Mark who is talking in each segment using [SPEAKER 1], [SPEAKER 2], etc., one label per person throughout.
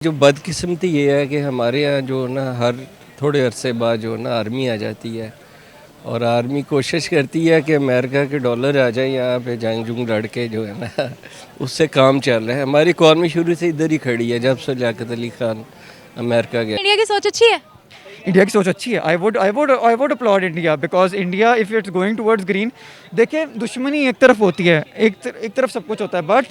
[SPEAKER 1] जो बदकिस्मती ये है कि हमारे यहाँ जो ना हर थोड़े अरसे बाद जो ना आर्मी आ जाती है और आर्मी कोशिश करती है कि अमेरिका के डॉलर आ जाए यहाँ पे जंग जुंग लड़ के जो है ना उससे काम चल रहा है। हमारी इकॉनमी शुरू से इधर ही खड़ी है जब से लियाकत अली खान अमेरिका गया।
[SPEAKER 2] इंडिया की सोच अच्छी है।
[SPEAKER 3] इंडिया की सोच अच्छी है। I would applaud India because India if it's going towards green. देखिए, दुश्मनी एक तरफ होती है, एक तरफ सब कुछ होता है, बट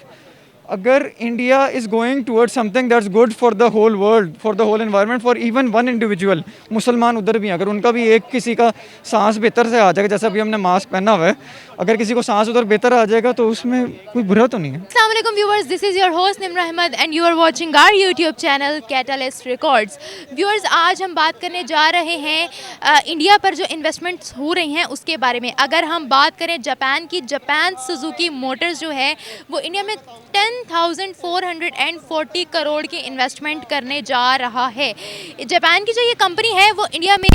[SPEAKER 3] अगर India is going towards something that's good for the whole world, for the whole environment, for even one individual, मुसलमान उधर भी हैं, अगर उनका भी एक किसी का सांस बेहतर से आ जाएगा, जैसा अभी हमने मास्क पहना हुआ है, अगर किसी को सांस उधर बेहतर आ जाएगा तो उसमें कोई बुरा तो नहीं है।
[SPEAKER 2] अस्सलाम वालेकुम viewers, this is your host Nimr Ahmed and you are watching our YouTube channel catalyst records. Viewers, आज हम बात करने जा रहे हैं इंडिया पर जो इन्वेस्टमेंट्स हो रही हैं उसके बारे में। अगर हम बात करें जापान की, जापान सुजुकी मोटर्स जो है वो इंडिया में 10,440 करोड़ की इन्वेस्टमेंट करने जा रहा है। जापान की जो ये कंपनी है वो इंडिया में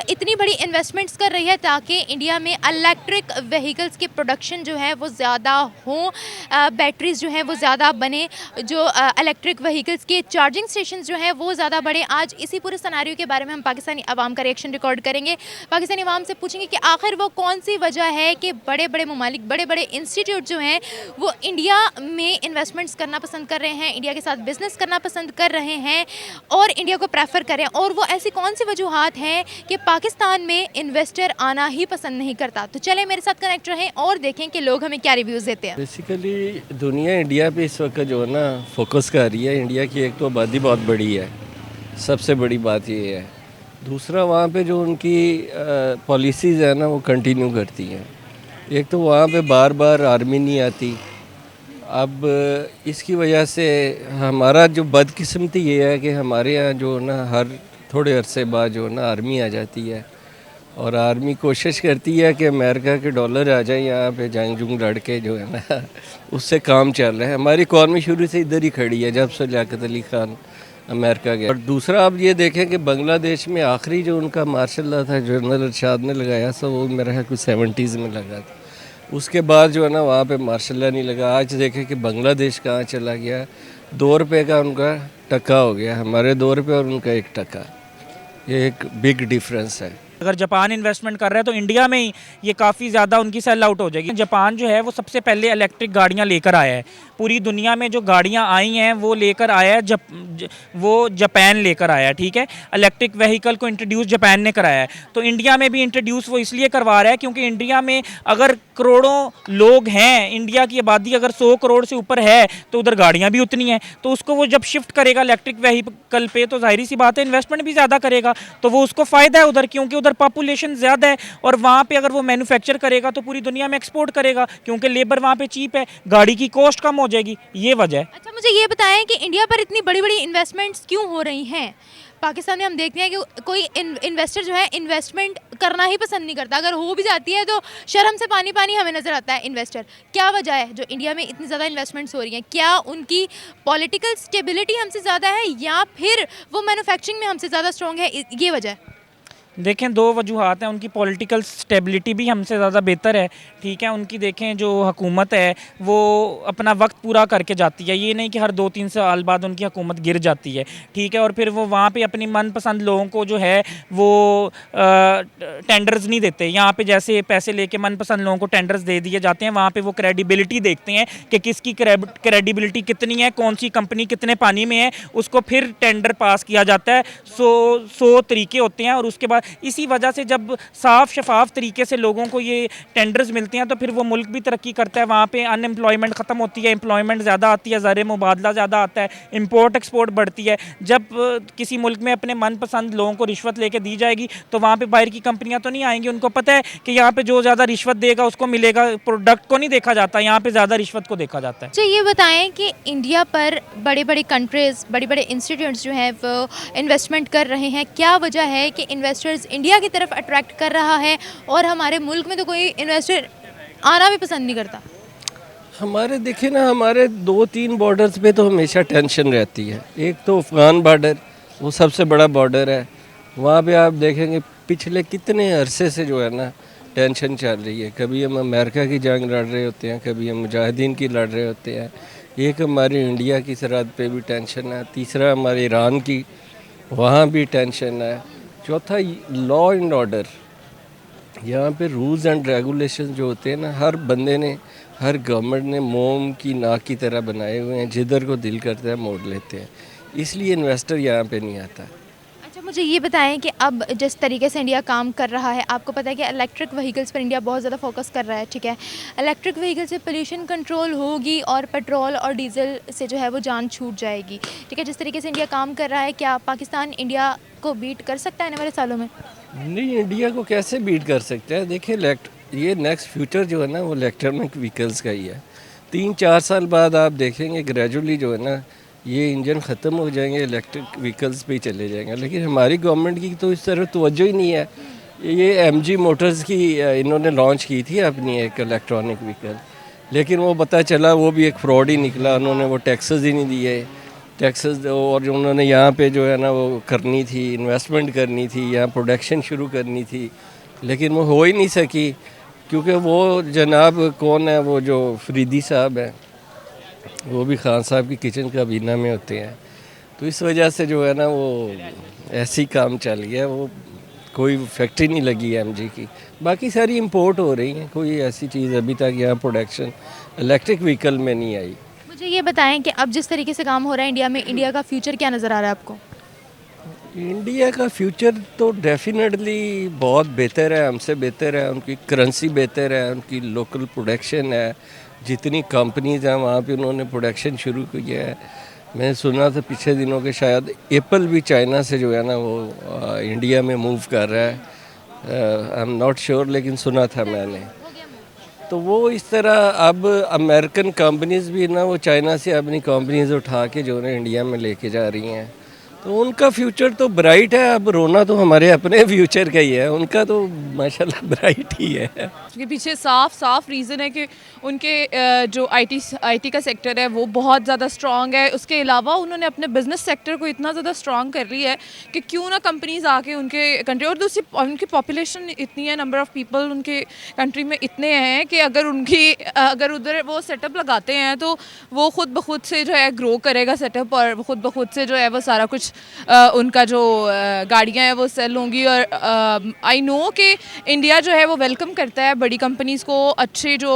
[SPEAKER 2] इतनी बड़ी इन्वेस्टमेंट्स कर रही है ताकि इंडिया में इलेक्ट्रिक व्हीकल्स की प्रोडक्शन जो है वो ज़्यादा हो, बैटरीज जो हैं वो ज़्यादा बने, जो इलेक्ट्रिक व्हीकल्स के चार्जिंग स्टेशन जो हैं वो ज़्यादा बढ़े। आज इसी पूरे सिनेरियो के बारे में हम पाकिस्तानी अवाम का रिएक्शन रिकॉर्ड करेंगे। पाकिस्तानी अवाम से पूछेंगे कि आखिर वो कौन सी वजह है कि बड़े बड़े ममालिक, बड़े बड़े इंस्टीट्यूट जो हैं वो इंडिया में इन्वेस्टमेंट्स करना पसंद कर रहे हैं, इंडिया के साथ बिजनेस करना पसंद कर रहे हैं और इंडिया को प्रेफर करें, और वो ऐसी कौन सी वजूहात हैं कि पाकिस्तान में इन्वेस्टर आना ही पसंद नहीं करता। तो चलें मेरे साथ कनेक्ट रहें और देखें कि लोग हमें क्या रिव्यूज़ देते हैं।
[SPEAKER 1] बेसिकली दुनिया इंडिया पे इस वक्त जो है ना फोकस कर रही है। इंडिया की एक तो आबादी बहुत बड़ी है, सबसे बड़ी बात ये है। दूसरा, वहाँ पे जो उनकी पॉलिसीज़ है ना वो कंटिन्यू करती हैं। एक तो वहाँ पे बार बार आर्मी नहीं आती। अब इसकी वजह से हमारा जो बदकिस्मती ये है कि हमारे यहाँ जो ना हर थोड़े अरसे बाद जो ना आर्मी आ जाती है और आर्मी कोशिश करती है कि अमेरिका के डॉलर आ जाए यहाँ पे जंग जुंग लड़ के जो है ना उससे काम चल रहा है। हमारी इकॉनमी शुरू से इधर ही खड़ी है जब से लियाकत अली खान अमेरिका गया। और दूसरा, आप ये देखें कि बांग्लादेश में आखिरी जो उनका मार्शल लॉ था जनरल अरशाद ने लगाया था वो मेरा है कुछ 70s में लगा था। उसके बाद जो है ना वहाँ पे मार्शल लॉ नहीं लगा। आज देखें कि बांग्लादेश कहाँ चला गया। 2 रुपये का उनका टका हो गया, हमारे 2 रुपये और उनका 1 टका। ये एक बिग डिफरेंस है।
[SPEAKER 4] अगर जापान इन्वेस्टमेंट कर रहा है तो इंडिया में ही ये काफ़ी ज़्यादा उनकी सेल आउट हो जाएगी। जापान जो है वो सबसे पहले इलेक्ट्रिक गाड़ियाँ लेकर आया है। पूरी दुनिया में जो गाड़ियाँ आई हैं वो लेकर आया है वो जापान लेकर आया है, ठीक है। इलेक्ट्रिक व्हीकल को इंट्रोड्यूस जापान ने कराया है, तो इंडिया में भी इंट्रोड्यूस वो इसलिए करवा रहा है क्योंकि इंडिया में अगर करोड़ों लोग हैं, इंडिया की आबादी अगर 100 करोड़ से ऊपर है तो उधर गाड़ियाँ भी उतनी हैं, तो उसको वो जब शिफ्ट करेगा इलेक्ट्रिक व्हीकल पे तो जाहिर सी बात है इन्वेस्टमेंट भी ज़्यादा करेगा, तो वो उसको फ़ायदा है उधर, क्योंकि उधर पॉपुलेशन ज़्यादा है और वहाँ पे अगर वो मैन्युफैक्चर करेगा तो पूरी दुनिया में एक्सपोर्ट करेगा क्योंकि लेबर वहाँ पे चीप है, गाड़ी की कॉस्ट कम हो जाएगी, ये वजह है।
[SPEAKER 2] अच्छा, मुझे ये बताएं कि इंडिया पर इतनी बड़ी बड़ी इन्वेस्टमेंट्स क्यों हो रही हैं। पाकिस्तान में हम देखते हैं कि कोई इन्वेस्टर जो है इन्वेस्टमेंट करना ही पसंद नहीं करता, अगर हो भी जाती है तो शर्म से पानी पानी हमें नज़र आता है इन्वेस्टर। क्या वजह है जो इंडिया में इतनी ज़्यादा इन्वेस्टमेंट्स हो रही हैं? क्या उनकी पॉलिटिकल स्टेबिलिटी हमसे ज़्यादा है या फिर वो मैन्युफैक्चरिंग में हमसे ज़्यादा स्ट्रॉन्ग है, ये वजह है?
[SPEAKER 4] देखें, 2 वजूहात हैं। उनकी पॉलिटिकल स्टेबिलिटी भी हमसे ज़्यादा बेहतर है, ठीक है। उनकी देखें जो हुकूमत है वो अपना वक्त पूरा करके जाती है, ये नहीं कि हर 2-3 साल बाद उनकी हुकूमत गिर जाती है, ठीक है। और फिर वो वहाँ पे अपनी मनपसंद लोगों को जो है वो टेंडर्स नहीं देते। यहाँ पे जैसे पैसे लेके मनपसंद लोगों को टेंडर्स दे दिए जाते हैं, वहाँ पे वो क्रेडिबिलिटी देखते हैं कि किसकी क्रेडिबिलिटी कितनी है, कौन सी कंपनी कितने पानी में है, उसको फिर टेंडर पास किया जाता है। 100 तरीके होते हैं और उसके बाद इसी वजह से जब साफ शफाफ तरीके से लोगों को ये टेंडर्स मिलते हैं तो फिर वो मुल्क भी तरक्की करता है। वहाँ पे अनएम्प्लॉयमेंट ख़त्म होती है, एम्प्लॉयमेंट ज़्यादा आती है, ज़र मुबादला ज़्यादा आता है, इंपोर्ट एक्सपोर्ट बढ़ती है। जब किसी मुल्क में अपने मनपसंद लोगों को रिश्वत लेके दी जाएगी तो वहाँ पे बाहर की कंपनियाँ तो नहीं आएंगी। उनको पता है कि यहाँ पे जो ज़्यादा रिश्वत देगा उसको मिलेगा, प्रोडक्ट को नहीं देखा जाता, यहाँ पर ज़्यादा रिश्वत को देखा जाता है।
[SPEAKER 2] अच्छा, ये बताएं कि इंडिया पर बड़े बड़े कंट्रीज़, बड़े बड़े इंस्टीट्यूट्स जो हैं वो इन्वेस्टमेंट कर रहे हैं, क्या वजह है कि इन्वेस्टर्स इंडिया की तरफ अट्रैक्ट कर रहा है और हमारे मुल्क में तो कोई इन्वेस्टर आना भी पसंद नहीं करता?
[SPEAKER 1] हमारे देखिए ना, हमारे 2-3 बॉर्डर्स पे तो हमेशा टेंशन रहती है। एक तो अफ़गान बॉर्डर, वो सबसे बड़ा बॉर्डर है। वहाँ पे आप देखेंगे पिछले कितने अरसे से जो है ना टेंशन चल रही है। कभी हम अमेरिका की जंग लड़ रहे होते हैं, कभी हम मुजाहिदीन की लड़ रहे होते हैं, एक हमारे इंडिया की सरहद पे भी टेंशन है, तीसरा हमारे ईरान की, वहाँ भी टेंशन है, चौथा लॉ एंड ऑर्डर। यहाँ पे रूल्स एंड रेगुलेशन जो होते हैं ना, हर बंदे ने, हर गवर्नमेंट ने मोम की नाक की तरह बनाए हुए हैं, जिधर को दिल करता है मोड़ लेते हैं, इसलिए इन्वेस्टर यहाँ पे नहीं आता।
[SPEAKER 2] अच्छा, मुझे ये बताएं कि अब जिस तरीके से इंडिया काम कर रहा है, आपको पता है कि इलेक्ट्रिक व्हीकल्स पर इंडिया बहुत ज़्यादा फोकस कर रहा है, ठीक है। इलेक्ट्रिक व्हीकल से पोल्यूशन कंट्रोल होगी और पेट्रोल और डीजल से जो है वो जान छूट जाएगी, ठीक है। जिस तरीके से इंडिया काम कर रहा है, क्या पाकिस्तान इंडिया को बीट कर सकता है आने वाले सालों में?
[SPEAKER 1] नहीं, इंडिया को कैसे बीट कर सकते हैं? देखिए, ये नेक्स्ट फ्यूचर जो है ना, वो इलेक्ट्रॉनिक व्हीकल्स का ही है। 3-4 साल बाद आप देखेंगे ग्रेजुअली जो है ना, ये इंजन ख़त्म हो जाएंगे, इलेक्ट्रिक व्हीकल्स पे ही चले जाएंगे। लेकिन हमारी गवर्नमेंट की तो इस तरह तवज्जो ही नहीं है। ये MG मोटर्स की इन्होंने लॉन्च की थी अपनी एक इलेक्ट्रॉनिक व्हीकल, लेकिन वो पता चला वो भी एक फ्रॉड ही निकला। उन्होंने वो टैक्सेस ही नहीं दिए, टैक्सेस, और जो उन्होंने यहाँ पे जो है ना वो करनी थी, इन्वेस्टमेंट करनी थी, यहाँ प्रोडक्शन शुरू करनी थी, लेकिन वो हो ही नहीं सकी, क्योंकि वो जनाब कौन है, वो जो फरीदी साहब हैं, वो भी खान साहब की किचन काबीना में होते हैं। तो इस वजह से जो है ना वो ऐसे ही काम चल गया, वो कोई फैक्ट्री नहीं लगी MG की, बाकी सारी इंपोर्ट हो रही हैं। कोई ऐसी चीज़ अभी तक यहाँ प्रोडक्शन इलेक्ट्रिक व्हीकल में नहीं आई।
[SPEAKER 2] मुझे ये बताएं कि अब जिस तरीके से काम हो रहा है इंडिया में, इंडिया का फ्यूचर क्या नज़र आ रहा है आपको?
[SPEAKER 1] इंडिया का फ्यूचर तो डेफिनेटली बहुत बेहतर है, हमसे बेहतर है। उनकी करेंसी बेहतर है, उनकी लोकल प्रोडक्शन है, जितनी कंपनीज हैं वहाँ पे उन्होंने प्रोडक्शन शुरू किया है। मैंने सुना था पिछले दिनों के शायद एप्पल भी चाइना से जो है ना वो इंडिया में मूव कर रहा है। आई एम नॉट श्योर, लेकिन सुना था मैंने। तो वो इस तरह अब अमेरिकन कंपनीज भी ना वो चाइना से अपनी कंपनीज उठा के जो है इंडिया में लेके जा रही हैं, तो उनका फ्यूचर तो ब्राइट है। अब रोना तो हमारे अपने फ्यूचर का ही है, उनका तो माशाल्लाह ब्राइट ही है।
[SPEAKER 5] उसके पीछे साफ रीज़न है कि उनके जो आईटी का सेक्टर है वो बहुत ज़्यादा स्ट्रॉन्ग है। उसके अलावा उन्होंने अपने बिजनेस सेक्टर को इतना ज़्यादा स्ट्रॉन्ग कर लिया है कि क्यों ना कंपनीज आके उनके कंट्री, और दूसरी उनकी पॉपुलेशन इतनी है, नंबर ऑफ़ पीपल उनके कंट्री में इतने हैं कि अगर उधर वो सेटअप लगाते हैं तो वो खुद ब खुद से जो है ग्रो करेगा सेटअप, और खुद ब खुद से जो है वो सारा कुछ उनका जो गाड़ियाँ हैं वो सेल होंगी। और आई नो कि इंडिया जो है वो वेलकम करता है बड़ी कंपनीज़ को, अच्छी जो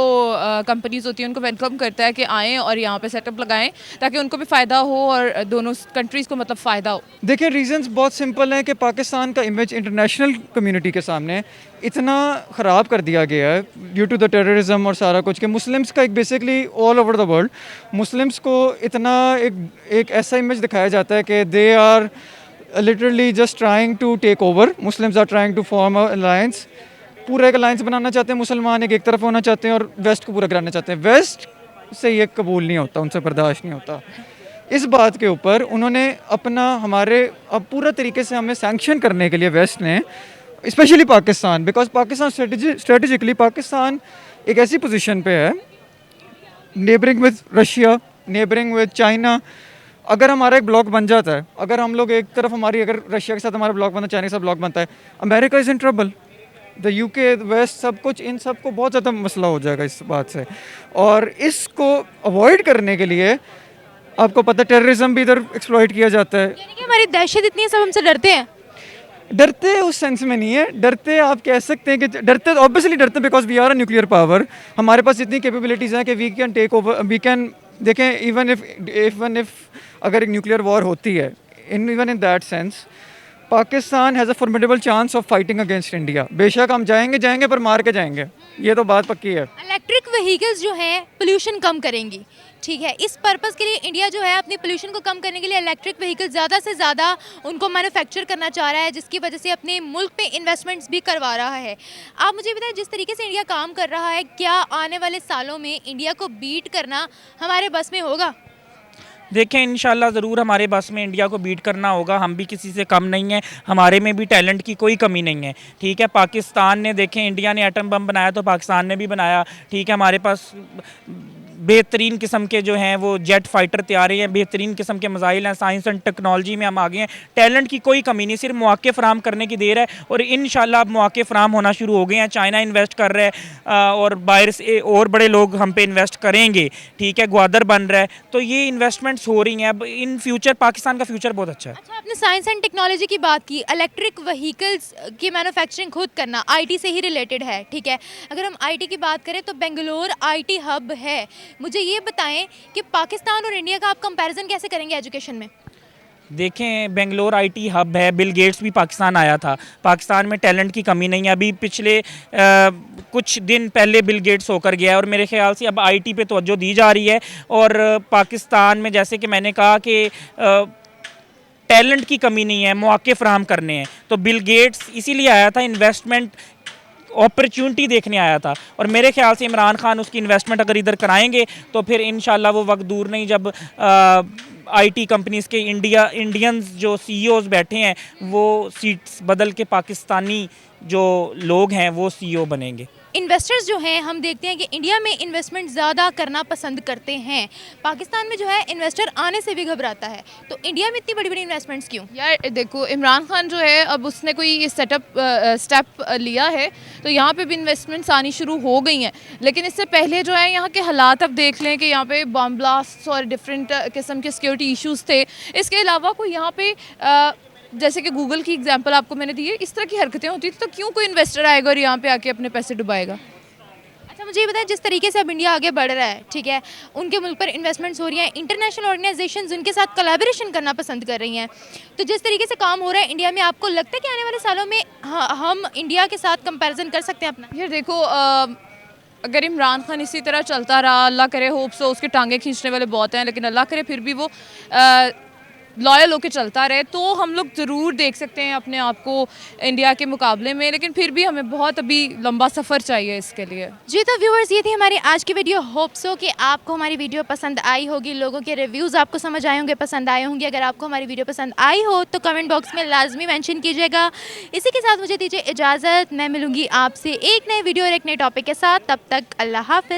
[SPEAKER 5] कंपनीज़ होती हैं उनको वेलकम करता है कि आएँ और यहाँ पे सेटअप लगाएं, ताकि उनको भी फ़ायदा हो और दोनों कंट्रीज़ को मतलब फ़ायदा हो।
[SPEAKER 3] देखिए, रीजंस बहुत सिंपल हैं कि पाकिस्तान का इमेज इंटरनेशनल कम्युनिटी के सामने इतना ख़राब कर दिया गया है ड्यू टू द टेररिज्म और सारा कुछ, कि मुस्लिम्स का एक basically all over the world Muslims को इतना एक ऐसा इमेज दिखाया जाता है कि they are literally just trying to take over. Muslims are trying to form a alliance, पूरा एक अलायंस बनाना चाहते हैं मुसलमान, एक तरफ होना चाहते हैं और वेस्ट को पूरा कराना चाहते हैं। वेस्ट से ये कबूल नहीं होता, उनसे बर्दाश्त नहीं होता। इस बात के ऊपर उन्होंने अपना हमारे अब पूरा तरीके से हमें सैंक्शन करने के लिए वेस्ट ने, specially Pakistan, because Pakistan strategically Pakistan एक ऐसी पोजीशन पे है, neighbouring with Russia, neighbouring with China. अगर हमारा एक ब्लॉक बन जाता है, अगर हम लोग एक तरफ हमारी, अगर रशिया के साथ हमारा ब्लॉक बनता है, चाइना के साथ ब्लॉक बनता है, America is in trouble, the UK west सब कुछ, इन सब को बहुत ज़्यादा मसला हो जाएगा इस बात से। और इसको अवॉइड करने के लिए आपको पता है टेररिज्म भी इधर एक्सप्लॉइट किया जाता है।
[SPEAKER 2] यानी कि हमारी दहशत इतनी है, सब हमसे डरते हैं।
[SPEAKER 3] डरते उस सेंस में नहीं है, डरते आप कह सकते हैं कि डरते, ऑब्वियसली डरते because we are a nuclear power. हमारे पास इतनी कैपेबिलिटीज़ हैं कि we can take over, we can, देखें इवन इफ अगर एक न्यूक्लियर वॉर होती है, even in that sense Pakistan has a formidable chance of fighting against India. बेशक हम जाएंगे पर मार के जाएंगे, ये तो बात पक्की है।
[SPEAKER 2] इलेक्ट्रिक व्हीकल्स जो हैं पोल्यूशन कम करेंगी, ठीक है। इस पर्पस के लिए इंडिया जो है अपनी पोल्यूशन को कम करने के लिए इलेक्ट्रिक व्हीकल ज़्यादा से ज़्यादा उनको मैन्युफैक्चर करना चाह रहा है, जिसकी वजह से अपने मुल्क पे इन्वेस्टमेंट्स भी करवा रहा है। आप मुझे बताएं, जिस तरीके से इंडिया काम कर रहा है, क्या आने वाले सालों में इंडिया को बीट करना हमारे बस में होगा?
[SPEAKER 4] देखें, इंशाल्लाह ज़रूर हमारे बस में इंडिया को बीट करना होगा। हम भी किसी से कम नहीं हैं, हमारे में भी टैलेंट की कोई कमी नहीं है, ठीक है। पाकिस्तान ने, देखें, इंडिया ने एटम बम बनाया तो पाकिस्तान ने भी बनाया, ठीक है। हमारे पास बेहतरीन किस्म के जो हैं वो जेट फाइटर तैयार हैं, बेहतरीन किस्म के मिसाइल हैं, साइंस एंड टेक्नोलॉजी में हम आगे हैं, टैलेंट की कोई कमी नहीं, सिर्फ मौके फराम करने की देर है और इंशाल्लाह अब मौके फराम होना शुरू हो गए हैं। चाइना इन्वेस्ट कर रहा है और बाहर से और बड़े लोग हम पे इन्वेस्ट करेंगे, ठीक है, ग्वादर बन रहा है, तो ये इन्वेस्टमेंट्स हो रही हैं। अब इन फ्यूचर पाकिस्तान का फ्यूचर बहुत अच्छा है।
[SPEAKER 2] अच्छा, आपने साइंस एंड टेक्नोलॉजी की बात की, इलेक्ट्रिक व्हीकल्स की मैन्युफैक्चरिंग खुद करना आईटी से ही रिलेटेड है, ठीक है। अगर हम आईटी की बात करें तो बेंगलोर आईटी हब है। मुझे ये बताएं कि पाकिस्तान और इंडिया का आप कंपैरिजन कैसे करेंगे एजुकेशन में?
[SPEAKER 4] देखें, बेंगलोर आईटी हब है, बिल गेट्स भी पाकिस्तान आया था, पाकिस्तान में टैलेंट की कमी नहीं है। अभी पिछले कुछ दिन पहले बिल गेट्स होकर गया है और मेरे ख्याल से अब आईटी पे तवज्जो दी जा रही है और पाकिस्तान में जैसे कि मैंने कहा कि टैलेंट की कमी नहीं है, मौके फराहम करने हैं, तो बिल गेट्स इसीलिए आया था, इन्वेस्टमेंट अपॉर्चुनिटी देखने आया था और मेरे ख्याल से इमरान खान उसकी इन्वेस्टमेंट अगर इधर कराएंगे तो फिर इंशाल्लाह वो वक्त दूर नहीं जब आईटी कंपनीज़ के इंडियंस जो सीईओज बैठे हैं वो सीट्स बदल के पाकिस्तानी जो लोग हैं वो सीईओ बनेंगे।
[SPEAKER 2] इन्वेस्टर्स जो हैं, हम देखते हैं कि इंडिया में इन्वेस्टमेंट ज़्यादा करना पसंद करते हैं, पाकिस्तान में जो है इन्वेस्टर आने से भी घबराता है, तो इंडिया में इतनी बड़ी बड़ी इन्वेस्टमेंट्स क्यों?
[SPEAKER 5] यार देखो, इमरान खान जो है अब उसने कोई ये स्टेप लिया है तो यहाँ पे भी इन्वेस्टमेंट्स आनी शुरू हो गई हैं। लेकिन इससे पहले जो है यहाँ के हालात अब देख लें कि यहाँ पे बम ब्लास्ट और डिफरेंट किस्म के सिक्योरिटी इश्यूज़ थे। इसके अलावा कोई यहाँ पे जैसे कि गूगल की एग्जांपल आपको मैंने दी है, इस तरह की हरकतें होती थी तो क्यों कोई इन्वेस्टर आएगा और यहाँ पे आके अपने पैसे डुबाएगा?
[SPEAKER 2] अच्छा, मुझे ये बताएं, जिस तरीके से अब इंडिया आगे बढ़ रहा है, ठीक है, उनके मुल्क पर इन्वेस्टमेंट्स हो रही हैं, इंटरनेशनल ऑर्गेनाइजेशंस उनके साथ कोलैबोरेशन करना पसंद कर रही हैं, तो जिस तरीके से काम हो रहा है इंडिया में, आपको लगता है कि आने वाले सालों में हम इंडिया के साथ कंपैरिजन कर सकते हैं अपना?
[SPEAKER 5] यार देखो, अगर इमरान खान इसी तरह चलता रहा, अल्लाह करे, होप सो, उसके टांगे खींचने वाले बहुत हैं, लेकिन अल्लाह करे फिर भी वो लॉयल होकर चलता रहे तो हम लोग ज़रूर देख सकते हैं अपने आप को इंडिया के मुकाबले में। लेकिन फिर भी हमें बहुत अभी लंबा सफ़र चाहिए इसके लिए।
[SPEAKER 2] जी, तो व्यूअर्स, ये थी हमारी आज की वीडियो। होप सो कि आपको हमारी वीडियो पसंद आई होगी, लोगों के रिव्यूज़ आपको समझ आए होंगे, पसंद आए होंगे। अगर आपको हमारी वीडियो पसंद आई हो तो कमेंट बॉक्स में लाजमी मेंशन कीजिएगा। इसी के साथ मुझे दीजिए इजाज़त, मैं मिलूँगी आपसे एक नए वीडियो और एक नए टॉपिक के साथ। तब तक अल्लाह हाफ़िज़।